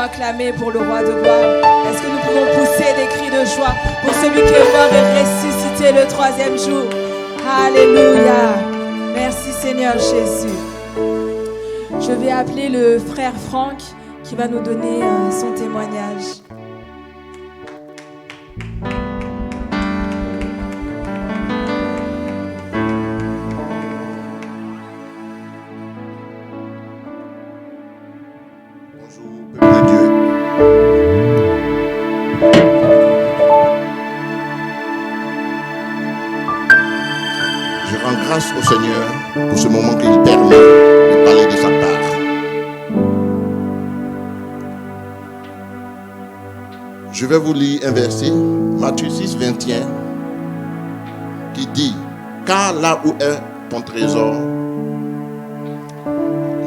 acclamer pour le roi de gloire? Est-ce que nous pouvons pousser des cris de joie pour celui qui est mort et ressuscité le troisième jour? Alléluia. Merci Seigneur Jésus. Je vais appeler le frère Franck qui va nous donner son témoignage. Au Seigneur pour ce moment qu'il permet de parler de sa part. Je vais vous lire un verset, Matthieu 6, 21, qui dit: car là où est ton trésor,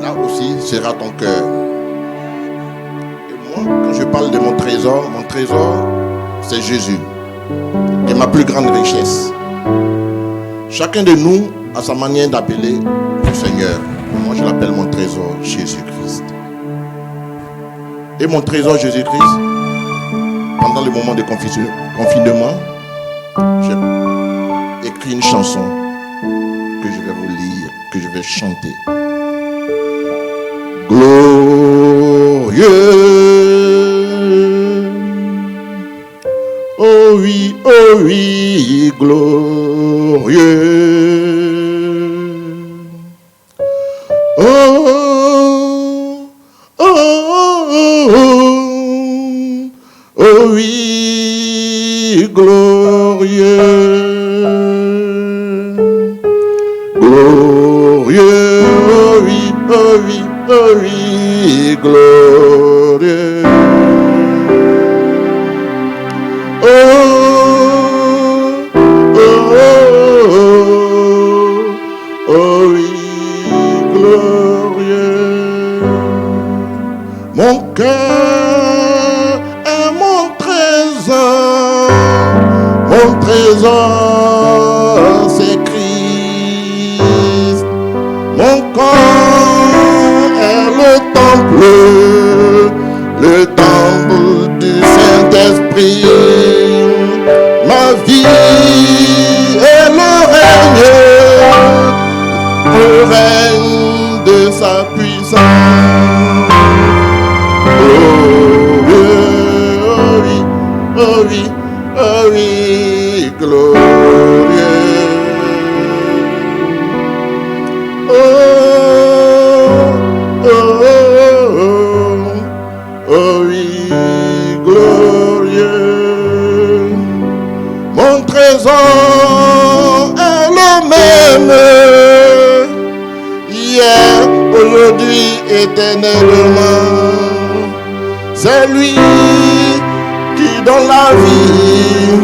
là aussi sera ton cœur. Et moi, quand je parle de mon trésor, c'est Jésus, qui est ma plus grande richesse. Chacun de nous a sa manière d'appeler le Seigneur. Moi, je l'appelle mon trésor Jésus-Christ. Et mon trésor Jésus-Christ, pendant le moment de confinement, j'ai écrit une chanson que je vais vous lire, que je vais chanter. Glorieux, oh oui, glorieux. Oh oui, glorieux, glorieux, oh oui, glorieux. Oh oui, glorieux. Mon cœur est mon trésor c'est Christ. Mon corps est le temple du Saint-Esprit. Ma vie est le règne de sa puissance. Oh oui, glorieux. Oh oui, glorieux. Mon trésor est le même, hier, aujourd'hui, éternellement. C'est lui qui donne la vie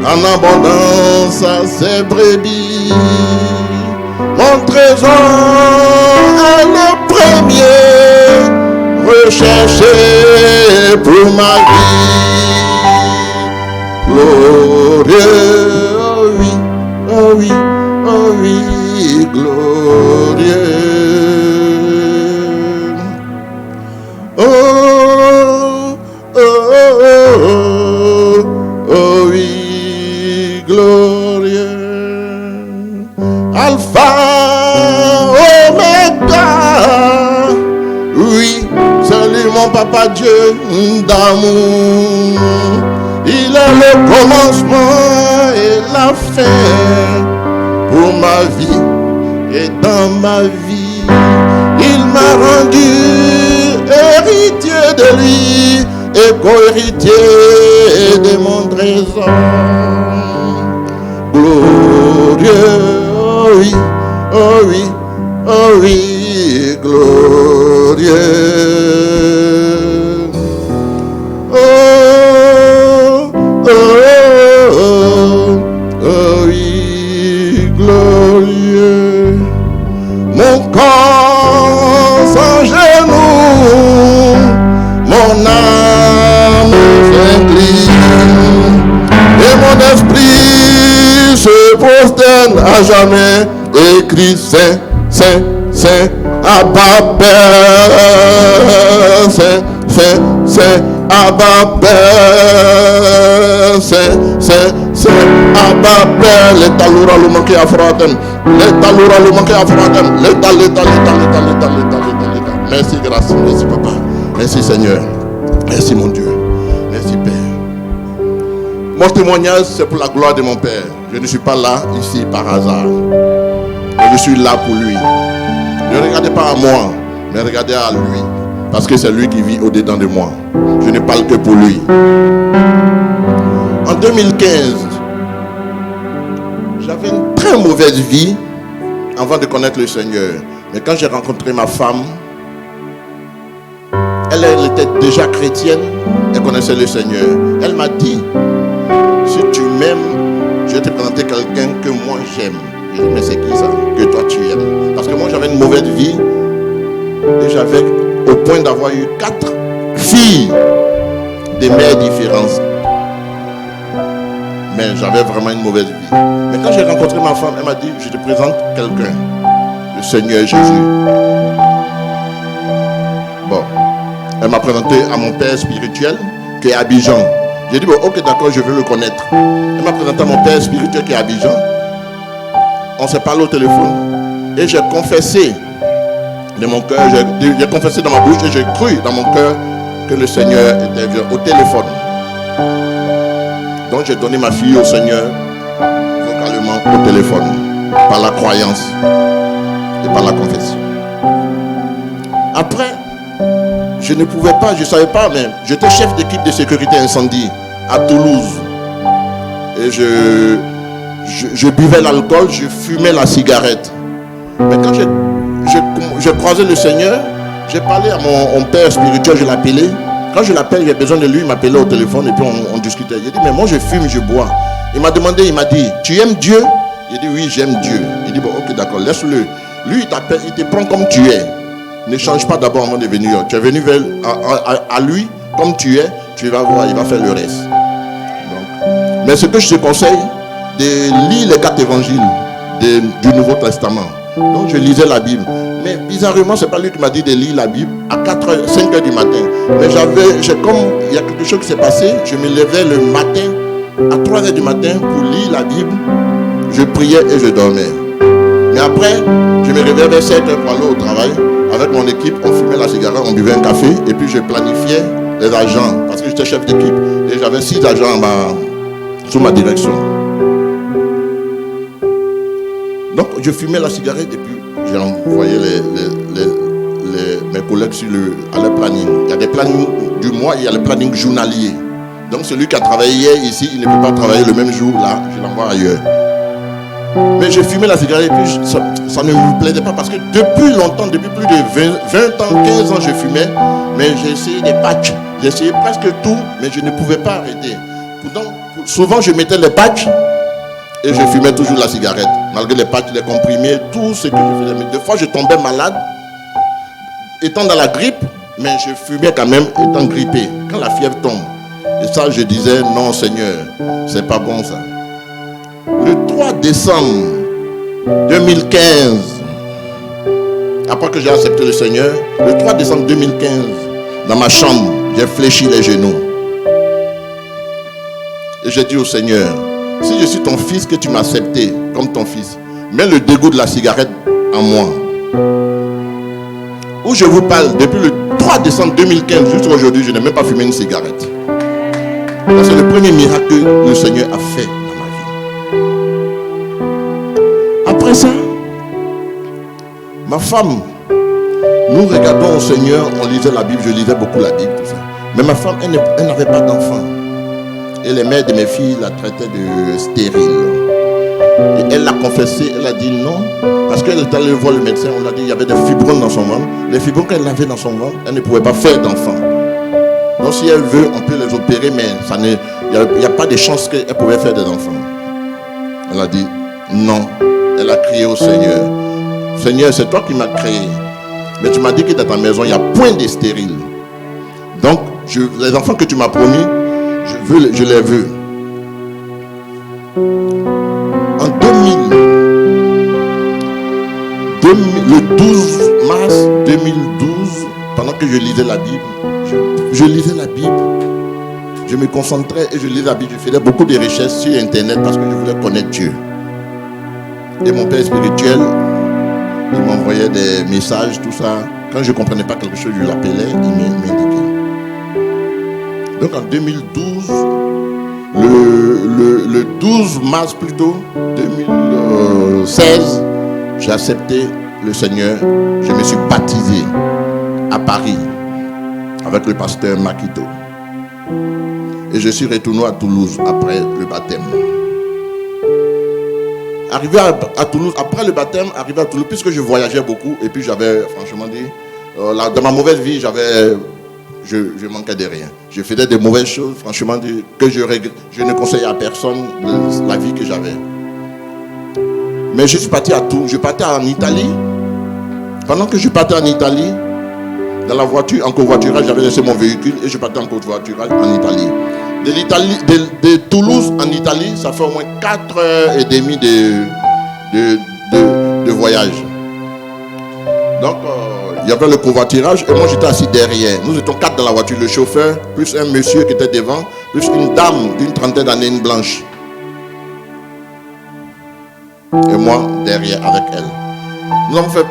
en abondance à ses brebis. Mon trésor est le premier recherché pour ma vie. Glorieux, oh oui, glorieux. Oh oui, glorieux. Alpha, Omega. Oui, c'est lui mon papa Dieu d'amour. Il est le commencement et la fin pour ma vie et dans ma vie. Il m'a rendu héritier de lui et co-héritier de mon trésor. Glorieux, oh oui, glorieux. Oh oui, glorieux. Mon corps sans genoux, mon âme s'incline et mon esprit se prosterne à jamais et crie Saint, Saint, Saint, Abba Père, Saint, c'est Abba Père, c'est Abba Père. Les taloura le manquer à Fratem, les taloura le manquer à Fratem, l'état. Merci, grâce, merci papa, merci Seigneur, merci mon Dieu, merci Père. Mon témoignage, c'est pour la gloire de mon Père. Je ne suis pas là, ici, par hasard. Je suis là pour lui. Ne regardez pas à moi, mais regardez à lui. Parce que c'est lui qui vit au-dedans de moi. Je ne parle que pour lui. En 2015, j'avais une très mauvaise vie avant de connaître le Seigneur. Mais quand j'ai rencontré ma femme, elle était déjà chrétienne, elle connaissait le Seigneur. Elle m'a dit, si tu m'aimes, je vais te présenter quelqu'un que moi j'aime. Je dis, mais c'est qui ça que toi tu aimes? Parce que moi j'avais une mauvaise vie et j'avais au point d'avoir eu 4 filles de mères différentes. Mais j'avais vraiment une mauvaise vie. Mais quand j'ai rencontré ma femme, elle m'a dit, je te présente quelqu'un, le Seigneur Jésus. Bon, elle m'a présenté à mon père spirituel qui est à Abidjan. J'ai dit, bon, ok, d'accord, je veux le connaître. Elle m'a présenté à mon père spirituel qui est à Abidjan. On s'est parlé au téléphone et j'ai confessé de mon cœur, j'ai confessé dans ma bouche et j'ai cru dans mon cœur que le Seigneur était au téléphone. Donc j'ai donné ma fille au Seigneur vocalement au téléphone, par la croyance et par la confession. Après, je ne pouvais pas, je ne savais pas, mais j'étais chef d'équipe de sécurité incendie à Toulouse. Et je buvais l'alcool, je fumais la cigarette. Mais quand j'ai croisé le Seigneur, j'ai parlé à mon père spirituel, je l'appelais. Quand je l'appelle, j'ai besoin de lui, il m'appelait au téléphone et puis on discutait. J'ai dit, mais moi je fume, je bois. Il m'a demandé, il m'a dit, tu aimes Dieu? J'ai dit, oui, j'aime Dieu. Il dit, bon, ok, d'accord, laisse-le. Lui, il t'appelle, il te prend comme tu es. Ne change pas d'abord avant de venir. Tu es venu à lui, comme tu es, tu vas voir, il va faire le reste. Donc, mais ce que je te conseille, de lire les 4 évangiles du Nouveau Testament. Donc je lisais la Bible. Mais bizarrement, ce n'est pas lui qui m'a dit de lire la Bible à 5 heures du matin. Mais comme il y a quelque chose qui s'est passé, je me levais le matin à 3 heures du matin pour lire la Bible. Je priais et je dormais. Mais après, je me réveillais vers 7 heures pour aller au travail. Avec mon équipe, on fumait la cigarette, on buvait un café et puis je planifiais les agents parce que j'étais chef d'équipe. Et j'avais 6 agents sous ma direction. Donc je fumais la cigarette et puis j'ai envoyé mes collègues à leur planning. Il y a des plannings du mois, il y a le planning journalier. Donc celui qui a travaillé hier ici, il ne peut pas travailler le même jour là, je l'envoie ailleurs. Mais j'ai fumé la cigarette et puis ça ne me plaisait pas parce que depuis longtemps, depuis plus de 20 ans, 15 ans je fumais, mais j'ai essayé des patchs, j'ai essayé presque tout, mais je ne pouvais pas arrêter. Pourtant, souvent je mettais les patchs et je fumais toujours la cigarette, malgré les patchs, les comprimés, tout ce que je faisais. Mais des fois je tombais malade, étant dans la grippe, mais je fumais quand même étant grippé. Quand la fièvre tombe, et ça je disais, non Seigneur, c'est pas bon ça. Le 3 décembre 2015, après que j'ai accepté le Seigneur, le 3 décembre 2015, dans ma chambre, j'ai fléchi les genoux. Et j'ai dit au Seigneur, si je suis ton fils, que tu m'as accepté comme ton fils, mets le dégoût de la cigarette en moi. Où je vous parle, depuis le 3 décembre 2015 jusqu'à aujourd'hui, je n'ai même pas fumé une cigarette. C'est le premier miracle que le Seigneur a fait dans ma vie. Après ça, ma femme, nous regardons au Seigneur, on lisait la Bible, je lisais beaucoup la Bible, tout ça. Mais ma femme, elle n'avait pas d'enfant. Et les mères de mes filles la traitaient de stérile. Et elle l'a confessé, elle a dit non, parce qu'elle est allée voir le médecin, on a dit qu'il y avait des fibromes dans son ventre. Les fibromes qu'elle avait dans son ventre, elle ne pouvait pas faire d'enfant. Donc si elle veut, on peut les opérer, mais il n'y a pas de chance qu'elle pouvait faire des enfants. Elle a dit non. Elle a crié au Seigneur. Seigneur, c'est toi qui m'as créé. Mais tu m'as dit que dans ta maison, il n'y a point de stérile. Donc, les enfants que tu m'as promis, je les veux. En 2000, le 12 mars 2012, pendant que je lisais la Bible, je lisais la Bible. Je me concentrais et je lisais la Bible. Je faisais beaucoup de recherches sur Internet parce que je voulais connaître Dieu. Et mon père spirituel, il m'envoyait des messages, tout ça. Quand je ne comprenais pas quelque chose, je l'appelais, il m'indiquait. Donc en 2012, le 12 mars plutôt, 2016, j'ai accepté le Seigneur. Je me suis baptisé à Paris avec le pasteur Makito. Et je suis retourné à Toulouse après le baptême. Arrivé à Toulouse, après le baptême, arrivé à Toulouse, puisque je voyageais beaucoup, et puis j'avais, franchement dit, dans ma mauvaise vie, je manquais de rien. Je faisais des mauvaises choses, franchement dit, que je ne conseillais à personne de la vie que j'avais. Mais je suis parti à Toulouse, je partais en Italie. Pendant que je partais en Italie, dans la voiture, en covoiturage, j'avais laissé mon véhicule et je partais en covoiturage en Italie. De Toulouse en Italie, ça fait au moins 4h30 de voyage. Donc, il y avait le covoiturage et moi j'étais assis derrière. Nous étions 4 dans la voiture, le chauffeur, plus un monsieur qui était devant, plus une dame d'une trentaine d'années, une blanche. Et moi derrière avec elle. Nous avons fait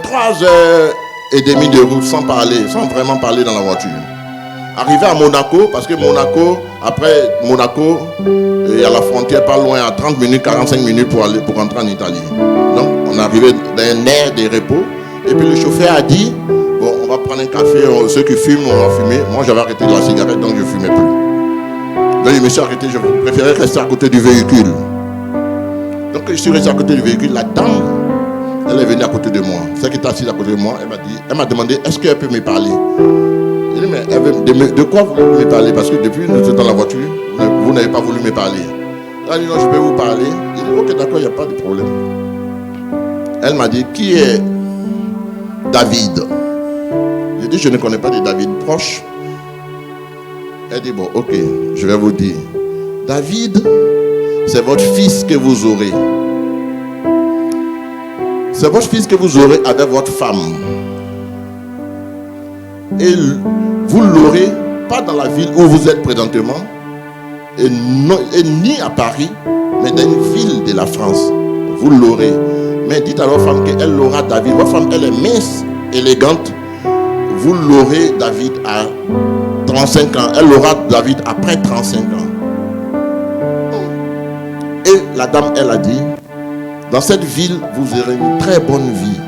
3h30 de route sans parler, sans vraiment parler dans la voiture. Arrivé à Monaco, parce que après Monaco, il y a la frontière pas loin, à 30 minutes, 45 minutes pour rentrer en Italie. Donc on est arrivé dans un air de repos. Et puis le chauffeur a dit, bon, on va prendre un café, ceux qui fument, on va fumer. Moi j'avais arrêté de la cigarette, donc je ne fumais plus. Donc je me suis arrêté, je préférais rester à côté du véhicule. Donc je suis resté à côté du véhicule, la dame, elle est venue à côté de moi. Celle qui était assise à côté de moi, elle m'a demandé, est-ce qu'elle peut me parler? J'ai dit, mais de quoi vous voulez me parler? Parce que depuis que nous sommes dans la voiture, vous n'avez pas voulu me parler. Elle a dit, non, je peux vous parler. J'ai dit, ok, d'accord, il n'y a pas de problème. Elle m'a dit, qui est David? J'ai dit, je ne connais pas de David proche. Elle dit, bon, ok, je vais vous dire. David, c'est votre fils que vous aurez. C'est votre fils que vous aurez avec votre femme. Et vous l'aurez pas dans la ville où vous êtes présentement, et ni à Paris, mais dans une ville de la France. Vous l'aurez. Mais dites à votre femme qu'elle l'aura David. Votre femme, elle est mince, élégante. Vous l'aurez David à 35 ans. Elle l'aura David après 35 ans. Et la dame, elle a dit, dans cette ville, vous aurez une très bonne vie.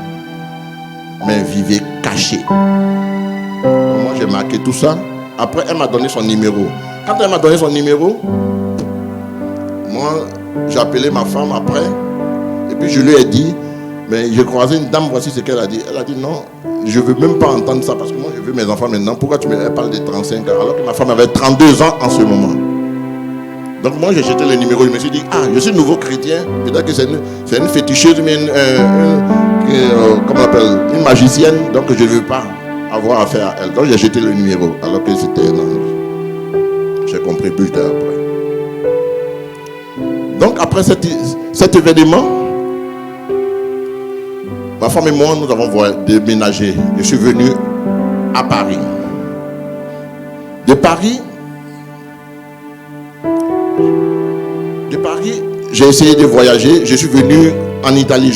Mais vivez caché. Moi, j'ai marqué tout ça. Après, elle m'a donné son numéro. Quand elle m'a donné son numéro, moi, j'ai appelé ma femme après. Et puis, je lui ai dit, mais j'ai croisé une dame, voici ce qu'elle a dit. Elle a dit, non, je ne veux même pas entendre ça parce que moi, je veux mes enfants maintenant. Pourquoi tu me parles de 35 ans alors que ma femme avait 32 ans en ce moment? Donc moi j'ai jeté le numéro, je me suis dit, je suis nouveau chrétien, peut-être que c'est une féticheuse, mais comment on appelle, une magicienne, donc je ne veux pas avoir affaire à elle. Donc j'ai jeté le numéro, alors que c'était un ange. J'ai compris plus tard après. Donc après cet événement, ma femme et moi, nous avons déménagé. Je suis venu à Paris. De Paris, j'ai essayé de voyager. Je suis venu en Italie.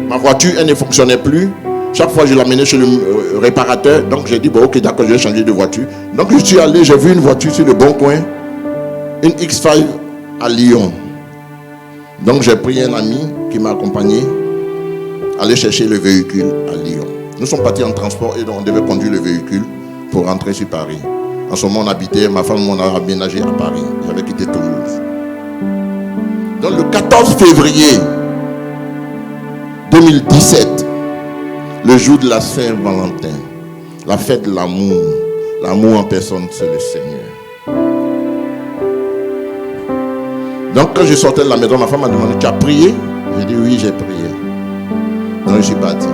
Ma voiture, elle ne fonctionnait plus. Chaque fois, je l'amenais chez le réparateur. Donc, j'ai dit, bon, ok, d'accord, je vais changer de voiture. Donc, je suis allé, j'ai vu une voiture sur le bon coin. Une X5 à Lyon. Donc, j'ai pris un ami qui m'a accompagné. Aller chercher le véhicule à Lyon. Nous sommes partis en transport et donc on devait conduire le véhicule pour rentrer sur Paris. En ce moment, on habitait, ma femme, on a aménagé à Paris. J'avais quitté Toulouse. Donc le 14 février 2017, le jour de la Saint-Valentin, la fête de l'amour en personne, c'est le Seigneur. Donc quand je sortais de la maison, ma femme m'a demandé, tu as prié? J'ai dit oui, j'ai prié. Donc je suis parti.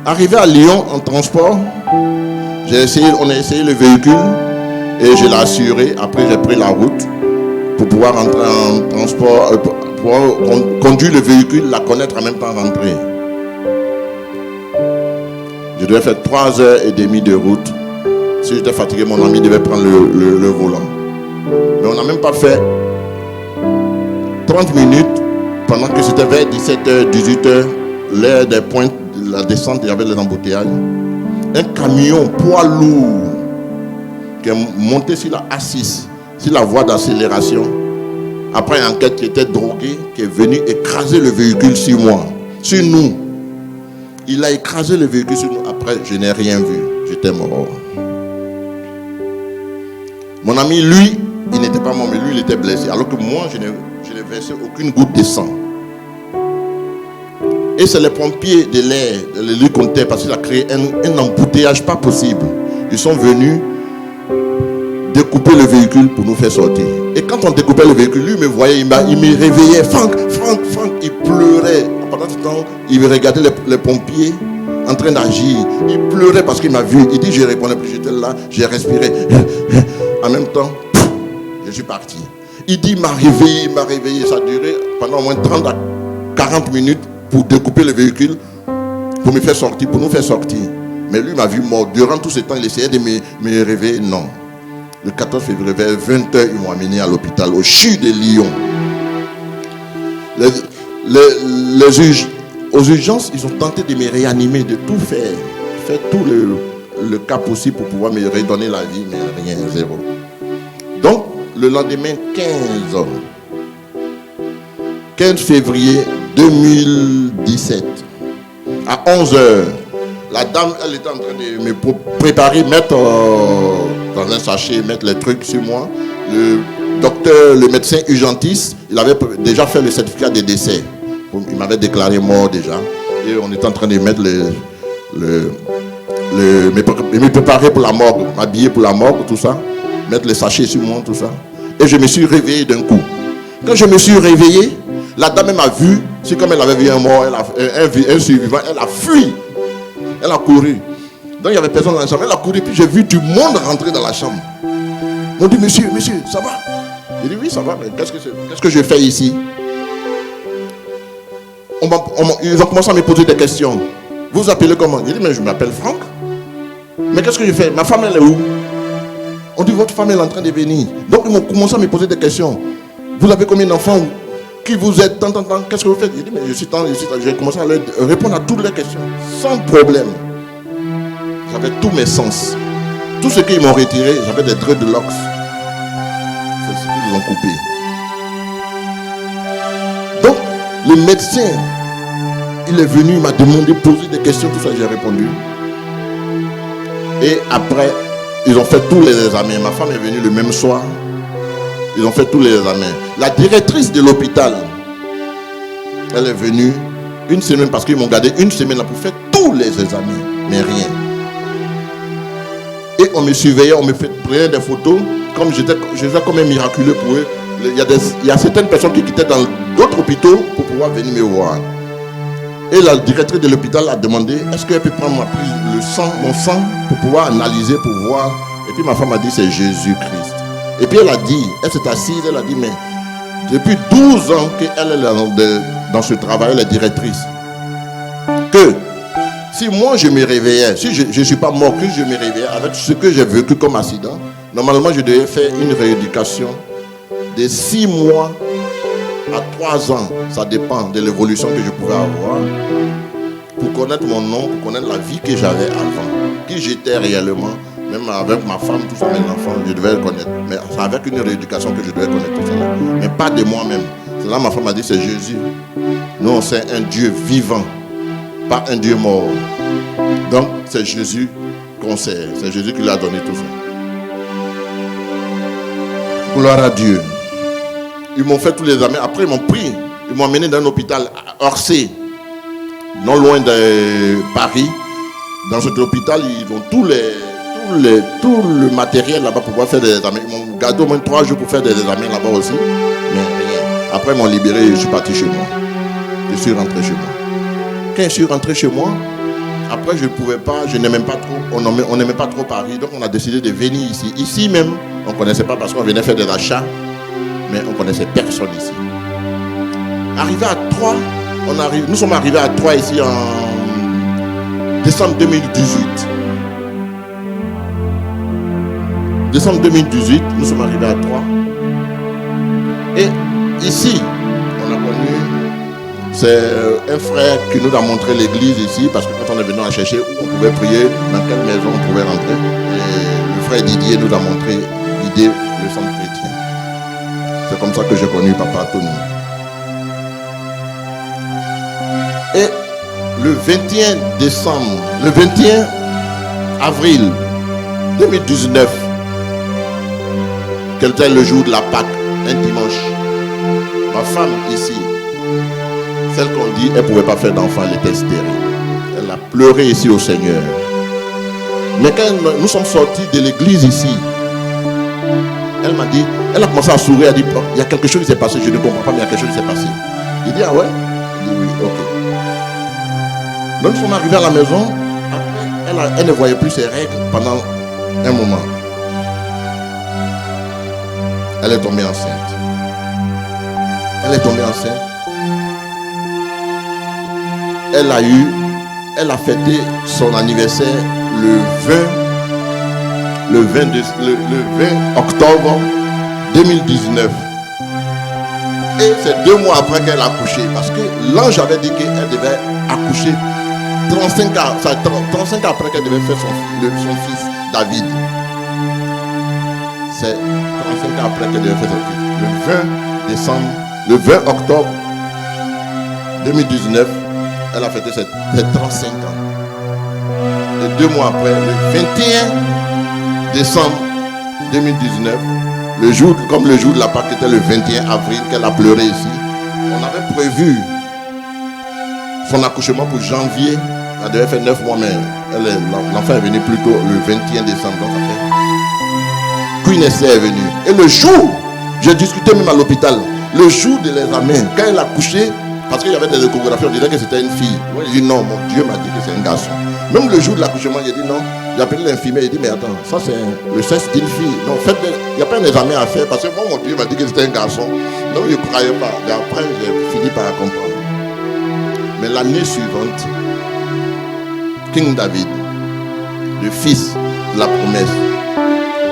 Arrivé à Lyon en transport, on a essayé le véhicule et je l'ai assuré. Après j'ai pris la route pour pouvoir rentrer en transport, pour pouvoir conduire le véhicule, la connaître en même temps rentrer. Je devais faire 3h30 de route. Si j'étais fatigué, mon ami devait prendre le volant. Mais on n'a même pas fait 30 minutes pendant que c'était vers 17h, 18h, l'heure des pointes de la descente, il y avait les embouteillages. Un camion poids lourd qui est monté sur la A6, sur la voie d'accélération. Après une enquête qui était drogué, qui est venu écraser le véhicule sur moi, sur nous. Il a écrasé le véhicule sur nous. Après, je n'ai rien vu. J'étais mort. Mon ami, lui, il n'était pas mort, mais lui, il était blessé. Alors que moi, je n'ai versé aucune goutte de sang. Et c'est les pompiers de l'air, de l'hélicoptère, parce qu'il a créé un embouteillage pas possible. Ils sont venus découper le véhicule pour nous faire sortir. Et quand on découpait le véhicule, lui me voyait, il me réveillait. Franck, il pleurait. Pendant ce temps, il regardait les pompiers en train d'agir. Il pleurait parce qu'il m'a vu. Il dit, je répondais plus, j'étais là, j'ai respiré. En même temps, je suis parti. Il dit, il m'a réveillé. Ça a duré pendant au moins 30 à 40 minutes pour découper le véhicule, pour me faire sortir, pour nous faire sortir. Mais lui m'a vu mort. Durant tout ce temps, il essayait de me réveiller. Non. Le 14 février, vers 20h, ils m'ont amené à l'hôpital, au CHU de Lyon. Aux urgences, ils ont tenté de me réanimer, de tout faire. Faire tout le cas possible pour pouvoir me redonner la vie, mais rien, zéro. Donc, le lendemain 15 février 2017, à 11h, la dame, elle était en train de me préparer, mettre dans un sachet, mettre les trucs sur moi. Le médecin urgentiste, il avait déjà fait le certificat de décès. Il m'avait déclaré mort déjà. Et on était en train de mettre me préparer pour la morgue, m'habiller pour la morgue, tout ça. Mettre les sachets sur moi, tout ça. Et je me suis réveillé d'un coup. Quand je me suis réveillé, la dame m'a vu. C'est comme elle avait vu un mort, un survivant. Elle a fui. Elle a couru. Donc il n'y avait personne dans la chambre. Elle a couru, puis j'ai vu du monde rentrer dans la chambre. Ils m'ont dit, monsieur, ça va? J'ai dit, oui, ça va, mais qu'est-ce que je fais ici? Ils ont commencé à me poser des questions. Vous vous appelez comment? J'ai dit, mais je m'appelle Franck. Mais qu'est-ce que je fais? Ma femme, elle est où? On dit, votre femme est en train de venir. Donc ils m'ont commencé à me poser des questions. Vous avez combien d'enfants? Qui vous êtes? Qu'est-ce que vous faites? J'ai dit, mais je suis tant. J'ai commencé à leur répondre à toutes les questions. Sans problème. J'avais tous mes sens. Tout ce qu'ils m'ont retiré, j'avais des dreadlocks. C'est ce qu'ils ont coupé. Donc, le médecin, il est venu, il m'a demandé, poser des questions, tout ça, j'ai répondu. Et après, ils ont fait tous les examens. Ma femme est venue le même soir. Ils ont fait tous les examens. La directrice de l'hôpital, elle est venue une semaine, parce qu'ils m'ont gardé une semaine là pour faire tous les examens, mais rien. Et on me surveillait, on me prenait des photos, comme j'étais comme un miraculeux pour eux. Il y a certaines personnes qui quittaient dans d'autres hôpitaux pour pouvoir venir me voir. Et la directrice de l'hôpital a demandé, est-ce qu'elle peut prendre mon sang, pour pouvoir analyser, pour voir. Et puis ma femme a dit, c'est Jésus-Christ. Et puis elle s'est assise, elle a dit, mais depuis 12 ans qu'elle est dans ce travail, elle est directrice. Que si moi je me réveillais, si je ne suis pas mort, que je me réveillais avec ce que j'ai vécu comme accident, normalement je devais faire une rééducation de 6 mois à 3 ans. Ça dépend de l'évolution que je pouvais avoir, pour connaître mon nom, pour connaître la vie que j'avais avant, qui j'étais réellement. Même avec ma femme, tout ça, mes enfants, je devais le connaître. Mais c'est avec une rééducation que je devais connaître tout ça. Mais pas de moi-même. C'est là que ma femme m'a dit, c'est Jésus. Nous, c'est un Dieu vivant, pas un Dieu mort. Donc, c'est Jésus qu'on sait. C'est Jésus qui lui a donné tout ça. Gloire à Dieu. Ils m'ont fait tous les examens. Après, ils m'ont pris. Ils m'ont emmené dans un hôpital à Orsay, non loin de Paris. Dans cet hôpital, ils ont tout le matériel là-bas pour pouvoir faire des examens. Ils m'ont gardé au moins 3 jours pour faire des examens là-bas aussi. Mais rien. Après, ils m'ont libéré et je suis parti chez moi. Je suis rentré chez moi. Quand je suis rentré chez moi, après, je ne pouvais pas, je n'aimais pas trop, on n'aimait pas trop Paris. Donc, on a décidé de venir ici. Ici même, on ne connaissait pas parce qu'on venait faire des achats. Mais on ne connaissait personne ici. Arrivé à Troyes, nous sommes arrivés à Troyes ici Décembre 2018. Décembre 2018, nous sommes arrivés à 3. Et ici, on a connu, c'est un frère qui nous a montré l'église ici, parce que quand on est venu à chercher où on pouvait prier, dans quelle maison on pouvait rentrer. Et le frère Didier nous a montré l'idée, le centre chrétien. C'est comme ça que j'ai connu Papa Tony. Et le 21 décembre, le 21 avril 2019, quel était le jour de la Pâque, un dimanche, ma femme ici, celle qu'on dit, elle ne pouvait pas faire d'enfant, elle était stérile. Elle a pleuré ici au Seigneur. Mais quand nous sommes sortis de l'église ici, elle m'a dit, elle a commencé à sourire, elle a dit, il y a quelque chose qui s'est passé, je ne comprends pas, mais il y a quelque chose qui s'est passé. Il dit, ah ouais? Il dit, oui, ok. Donc nous sommes arrivés à la maison, après, elle ne voyait plus ses règles pendant un moment. Elle est tombée enceinte. Elle est tombée enceinte. Elle a fêté son anniversaire le 20 octobre 2019. Et c'est 2 mois après qu'elle a accouché. Parce que l'ange avait dit qu'elle devait accoucher 35 ans après qu'elle devait faire son fils David. C'est 35 ans après qu'elle devait faire son fils. Le 20 octobre 2019, elle a fêté ses 35 ans. Et 2 mois après, le 21 décembre 2019, comme le jour de la Pâque était le 21 avril, qu'elle a pleuré ici, on avait prévu son accouchement pour janvier. Elle devait faire 9 mois, mais l'enfant est venu plus tôt le 21 décembre. Donc Queen Esther est venue. Et le jour, j'ai discuté même à l'hôpital, le jour de l'examen, quand elle a couché, parce qu'il y avait des échographies, on disait que c'était une fille. Moi, j'ai dit non, mon Dieu m'a dit que c'est un garçon. Même le jour de l'accouchement, j'ai dit non. J'ai appelé l'infirmière, j'ai dit mais attends, ça c'est le sexe d'une fille. Non, il n'y a pas un examen à faire parce que moi, mon Dieu m'a dit que c'était un garçon. Donc je ne croyais pas. Et après, j'ai fini par comprendre. Mais l'année suivante, King David, le fils de la promesse,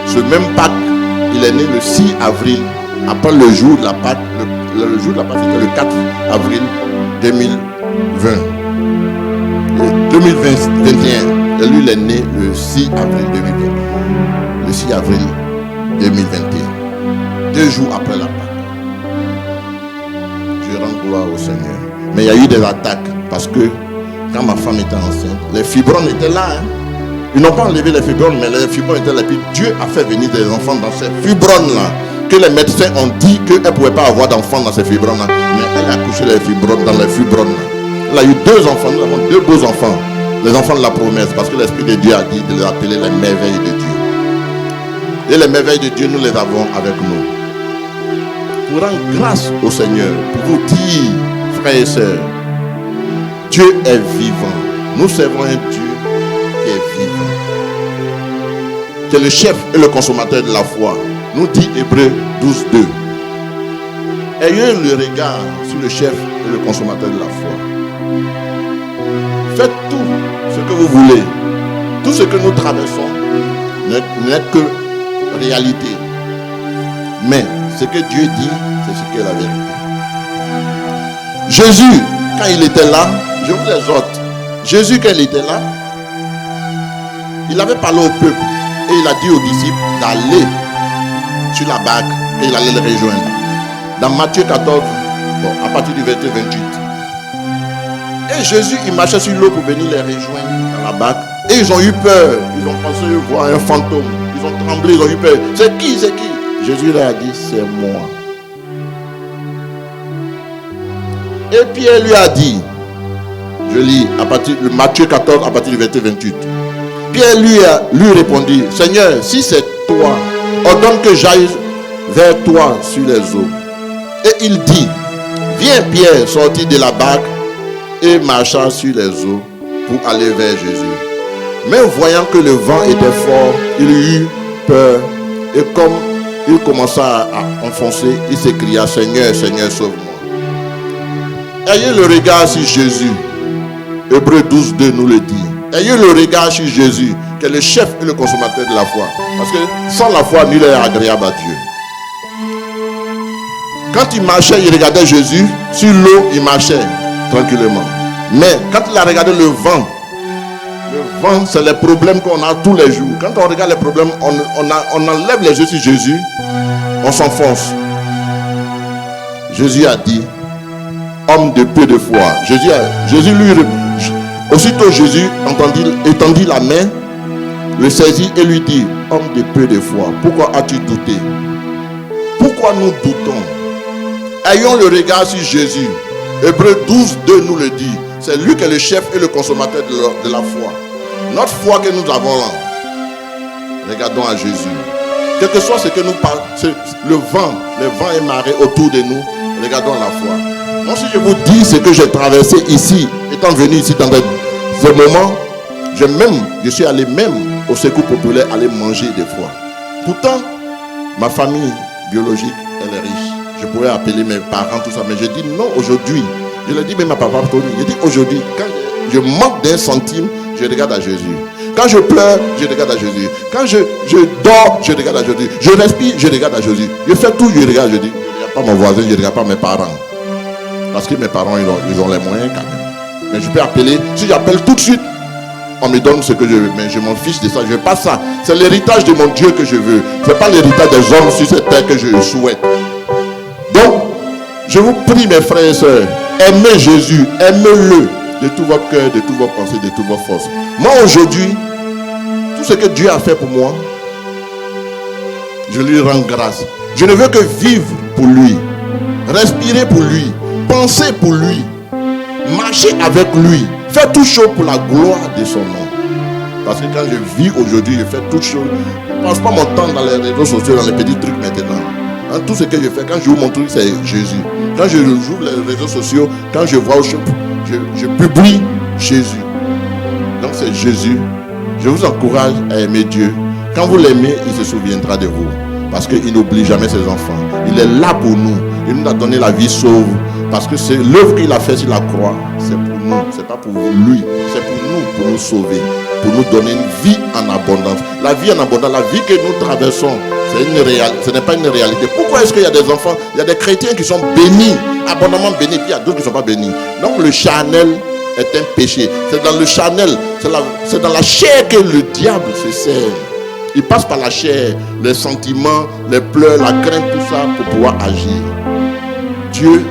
ce même Pâques, il est né le 6 avril, après le jour de la Pâque. Le jour de la Pâque, c'était le 4 avril 2020. Et 2021, et lui, il est né le 6 avril 2020. Le 6 avril 2021. 2 jours après la Pâque. Je rends gloire au Seigneur. Mais il y a eu des attaques parce que quand ma femme était enceinte, les fibromes étaient là. Ils n'ont pas enlevé les fibromes, mais les fibromes étaient là. Puis Dieu a fait venir des enfants dans ces fibromes-là. Que les médecins ont dit qu'elle ne pouvait pas avoir d'enfants dans ces fibromes-là. Mais elle a accouché les fibromes, dans les fibromes-là. Elle a eu 2 enfants. Nous avons 2 beaux enfants. Les enfants de la promesse. Parce que l'Esprit de Dieu a dit de les appeler les merveilles de Dieu. Et les merveilles de Dieu, nous les avons avec nous. Pour rendre grâce au Seigneur. Pour vous dire, frères et sœurs, Dieu est vivant. Nous servons un Dieu qui est vivant. Qui est le chef et le consommateur de la foi. Nous dit Hébreux 12, 2. Ayez le regard sur le chef et le consommateur de la foi. Faites tout ce que vous voulez. Tout ce que nous traversons n'est que réalité. Mais ce que Dieu dit, c'est ce qui est la vérité. Jésus, quand il était là, je vous exhorte. Jésus, quand il était là, il avait parlé au peuple et il a dit aux disciples d'aller sur la barque et il allait les rejoindre. Dans Matthieu 14, à partir du verset 28. Et Jésus, il marchait sur l'eau pour venir les rejoindre dans la barque. Et ils ont eu peur. Ils ont pensé voir un fantôme. Ils ont tremblé, ils ont eu peur. C'est qui? C'est qui? Jésus leur a dit, c'est moi. Et Pierre lui a dit, je lis à partir de Matthieu 14, à partir du verset 28. Pierre lui répondit, Seigneur, si c'est toi, ordonne que j'aille vers toi sur les eaux. Et il dit, viens. Pierre sortit de la barque et marcha sur les eaux pour aller vers Jésus. Mais voyant que le vent était fort, il eut peur. Et comme il commença à enfoncer, il s'écria, Seigneur, Seigneur, sauve-moi. Ayez le regard sur Jésus. Hébreux 12, 2 nous le dit. Ayez le regard sur Jésus, qui est le chef et le consommateur de la foi. Parce que sans la foi, nul n'est agréable à Dieu. Quand il marchait, il regardait Jésus. Sur l'eau, il marchait tranquillement. Mais quand il a regardé le vent, c'est les problèmes qu'on a tous les jours. Quand on regarde les problèmes, on enlève les yeux sur Jésus, on s'enfonce. Jésus a dit, homme de peu de foi. Aussitôt Jésus étendit la main, le saisit et lui dit, homme de peu de foi, pourquoi as-tu douté? Pourquoi nous doutons? Ayons le regard sur Jésus. Hébreux 12, 2 nous le dit. C'est lui qui est le chef et le consommateur de la foi. Notre foi que nous avons là, regardons à Jésus. Quel que soit ce que nous parlons, le vent et marée autour de nous, regardons la foi. Moi, si je vous dis ce que j'ai traversé ici, étant venu ici dans ce moment, je suis allé même au secours populaire aller manger des fois. Pourtant, ma famille biologique, elle est riche. Je pourrais appeler mes parents, tout ça, mais je dis non aujourd'hui. Je leur dis, mais ma papa, je dis aujourd'hui, quand je manque d'un centime, je regarde à Jésus. Quand je pleure, je regarde à Jésus. Quand je dors, je regarde à Jésus. Je respire, je regarde à Jésus. Je fais tout, je regarde à Jésus. Je ne regarde pas mon voisin, je ne regarde pas mes parents. Parce que mes parents, ils ont les moyens quand même. Mais je peux appeler, si j'appelle tout de suite, on me donne ce que je veux. Mais je m'en fiche de ça, je ne veux pas ça. C'est l'héritage de mon Dieu que je veux. Ce n'est pas l'héritage des hommes sur cette terre que je souhaite. Donc, je vous prie mes frères et sœurs, aimez Jésus, aimez-le de tout votre cœur, de toutes vos pensées, de toutes vos forces. Moi aujourd'hui, tout ce que Dieu a fait pour moi, je lui rends grâce. Je ne veux que vivre pour lui, respirer pour lui, penser pour lui, marcher avec lui, faire toutes choses pour la gloire de son nom. Parce que quand je vis aujourd'hui, je fais toutes choses. Je ne passe pas mon temps dans les réseaux sociaux, dans les petits trucs maintenant. Hein, tout ce que je fais, quand je ouvre mon truc, c'est Jésus. Quand je ouvre les réseaux sociaux, quand je vois, je publie Jésus. Donc c'est Jésus. Je vous encourage à aimer Dieu. Quand vous l'aimez, il se souviendra de vous. Parce qu'il n'oublie jamais ses enfants. Il est là pour nous. Il nous a donné la vie sauve. Parce que c'est l'œuvre qu'il a fait sur la croix. C'est pour nous. C'est pas pour lui. C'est pour nous sauver. Pour nous donner une vie en abondance. La vie en abondance, la vie que nous traversons, ce n'est pas une réalité. Pourquoi est-ce qu'il y a des enfants, il y a des chrétiens qui sont bénis, abondamment bénis, puis il y a d'autres qui ne sont pas bénis. Donc le charnel est un péché. C'est dans le charnel, c'est dans la chair que le diable se sert. Il passe par la chair, les sentiments, les pleurs, la crainte, tout ça, pour pouvoir agir. Dieu,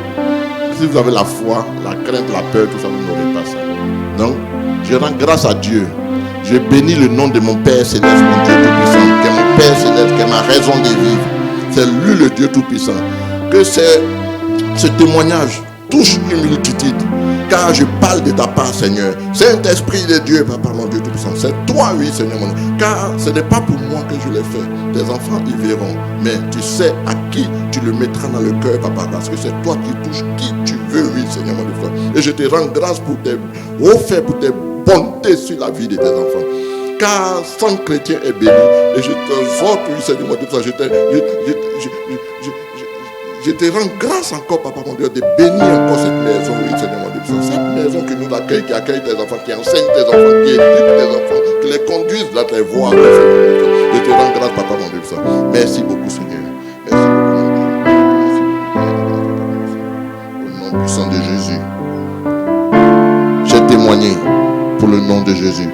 si vous avez la foi, la crainte, la peur, tout ça, vous n'aurez pas ça. Donc, je rends grâce à Dieu. Je bénis le nom de mon Père Céleste, mon Dieu Tout-Puissant, qui est mon Père Céleste, qui est ma raison de vivre. C'est lui le Dieu Tout-Puissant. Que ce témoignage touche une multitude. Car je parle de ta part, Seigneur. Saint-Esprit de Dieu, Papa, mon Dieu Tout-Puissant. C'est toi, oui, Seigneur, mon Dieu. Car ce n'est pas pour moi que je l'ai fait. Tes enfants y verront. Mais tu sais à qui tu le mettras dans le cœur, Papa. Parce que c'est toi qui touches qui tu veux, oui, Seigneur, mon Dieu. Et je te rends grâce pour tes hauts faits, pour tes bonté sur la vie de tes enfants. Car sans chrétien est béni. Et je t'exhorte, oui, Seigneur, mon Dieu, je te rends grâce encore, Papa, mon Dieu, de bénir encore cette maison, oui, Seigneur, mon Dieu. Cette maison qui nous accueille, qui accueille tes enfants, qui enseigne tes enfants, qui éduque tes enfants, qui les conduise dans tes voies. Je te rends grâce, Papa, mon Dieu. Merci beaucoup, Seigneur. Merci beaucoup. Au nom puissant de Jésus, j'ai témoigné pour le nom de Jésus.